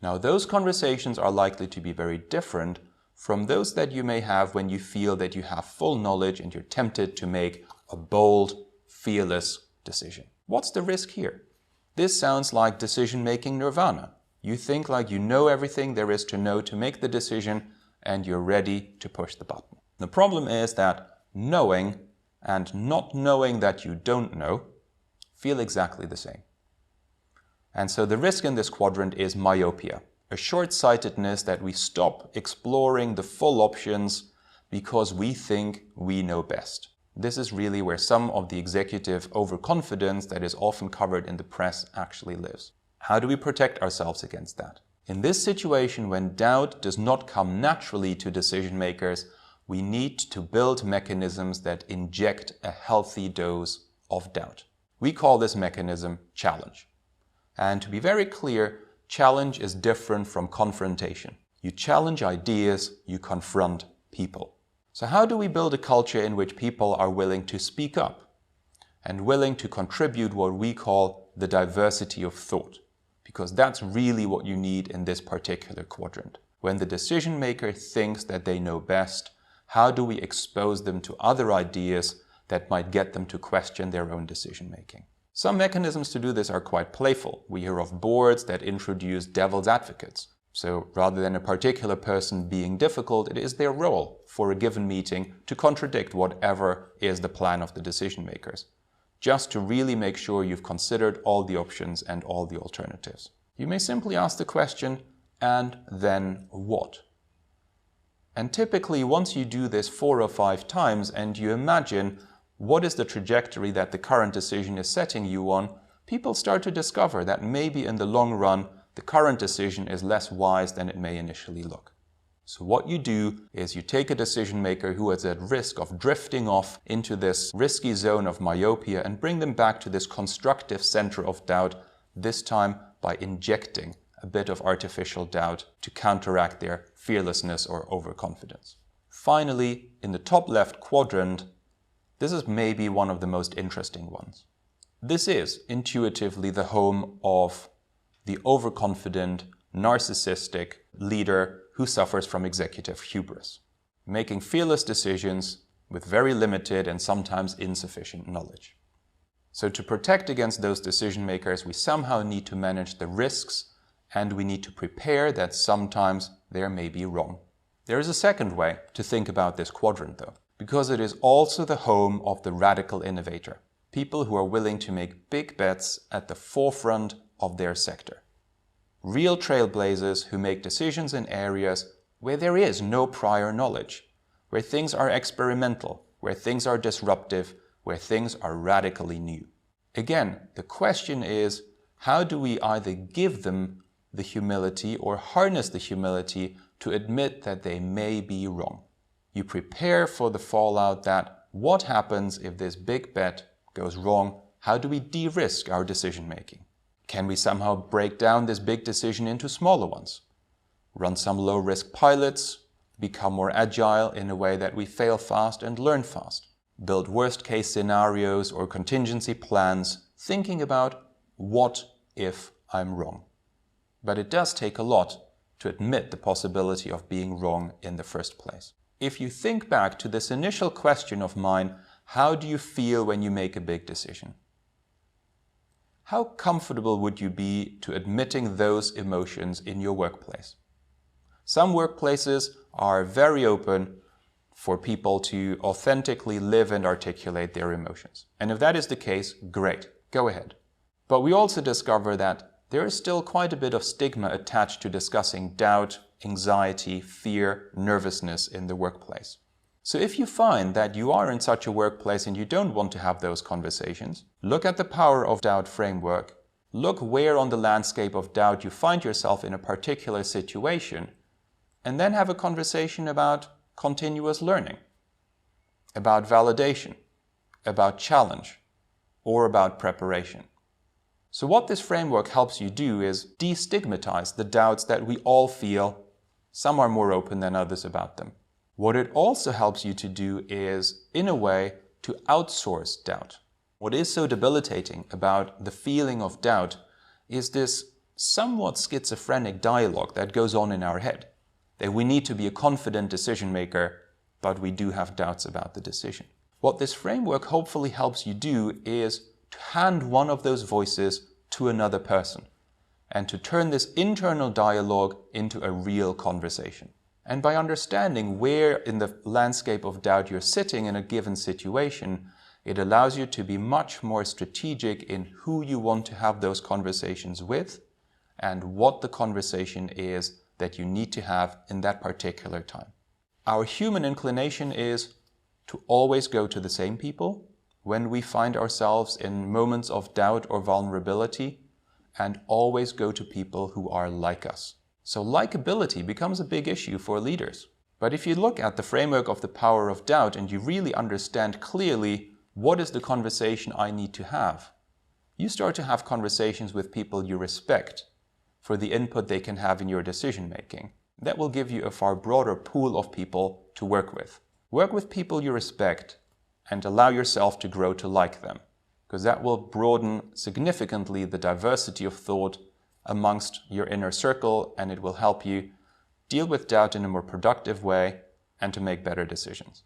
Now, those conversations are likely to be very different from those that you may have when you feel that you have full knowledge and you're tempted to make a bold, fearless decision. What's the risk here? This sounds like decision-making nirvana. You think like you know everything there is to know to make the decision and you're ready to push the button. The problem is that knowing and not knowing that you don't know feel exactly the same. And so the risk in this quadrant is myopia, a short-sightedness that we stop exploring the full options because we think we know best. This is really where some of the executive overconfidence that is often covered in the press actually lives. How do we protect ourselves against that? In this situation, when doubt does not come naturally to decision makers, we need to build mechanisms that inject a healthy dose of doubt. We call this mechanism challenge. And to be very clear, challenge is different from confrontation. You challenge ideas, you confront people. So how do we build a culture in which people are willing to speak up and willing to contribute what we call the diversity of thought? Because that's really what you need in this particular quadrant. When the decision maker thinks that they know best, how do we expose them to other ideas that might get them to question their own decision making? Some mechanisms to do this are quite playful. We hear of boards that introduce devil's advocates. So rather than a particular person being difficult, it is their role for a given meeting to contradict whatever is the plan of the decision makers, just to really make sure you've considered all the options and all the alternatives. You may simply ask the question, and then what? And typically, once you do this 4 or 5 times and you imagine what is the trajectory that the current decision is setting you on, people start to discover that maybe in the long run, the current decision is less wise than it may initially look. So what you do is you take a decision maker who is at risk of drifting off into this risky zone of myopia and bring them back to this constructive center of doubt, this time by injecting a bit of artificial doubt to counteract their fearlessness or overconfidence. Finally, in the top left quadrant, this is maybe one of the most interesting ones. This is intuitively the home of the overconfident, narcissistic leader who suffers from executive hubris, making fearless decisions with very limited and sometimes insufficient knowledge. So to protect against those decision makers, we somehow need to manage the risks and we need to prepare that sometimes they may be wrong. There is a second way to think about this quadrant though, because it is also the home of the radical innovator, people who are willing to make big bets at the forefront of their sector. Real trailblazers who make decisions in areas where there is no prior knowledge, where things are experimental, where things are disruptive, where things are radically new. Again, the question is, how do we either give them the humility or harness the humility to admit that they may be wrong? You prepare for the fallout that what happens if this big bet goes wrong? How do we de-risk our decision making? Can we somehow break down this big decision into smaller ones? Run some low-risk pilots, become more agile in a way that we fail fast and learn fast. Build worst-case scenarios or contingency plans, thinking about what if I'm wrong. But it does take a lot to admit the possibility of being wrong in the first place. If you think back to this initial question of mine, how do you feel when you make a big decision? How comfortable would you be to admitting those emotions in your workplace? Some workplaces are very open for people to authentically live and articulate their emotions. And if that is the case, great, go ahead. But we also discover that there is still quite a bit of stigma attached to discussing doubt, anxiety, fear, nervousness in the workplace. So if you find that you are in such a workplace and you don't want to have those conversations, look at the Power of Doubt framework. Look where on the landscape of doubt you find yourself in a particular situation, and then have a conversation about continuous learning, about validation, about challenge, or about preparation. So what this framework helps you do is destigmatize the doubts that we all feel. Some are more open than others about them. What it also helps you to do is, in a way, to outsource doubt. What is so debilitating about the feeling of doubt is this somewhat schizophrenic dialogue that goes on in our head, that we need to be a confident decision maker, but we do have doubts about the decision. What this framework hopefully helps you do is to hand one of those voices to another person and to turn this internal dialogue into a real conversation. And by understanding where in the landscape of doubt you're sitting in a given situation, it allows you to be much more strategic in who you want to have those conversations with and what the conversation is that you need to have in that particular time. Our human inclination is to always go to the same people when we find ourselves in moments of doubt or vulnerability, and always go to people who are like us. So likability becomes a big issue for leaders. But if you look at the framework of the power of doubt and you really understand clearly what is the conversation I need to have, you start to have conversations with people you respect for the input they can have in your decision making. That will give you a far broader pool of people to work with. Work with people you respect and allow yourself to grow to like them, because that will broaden significantly the diversity of thought amongst your inner circle, and it will help you deal with doubt in a more productive way and to make better decisions.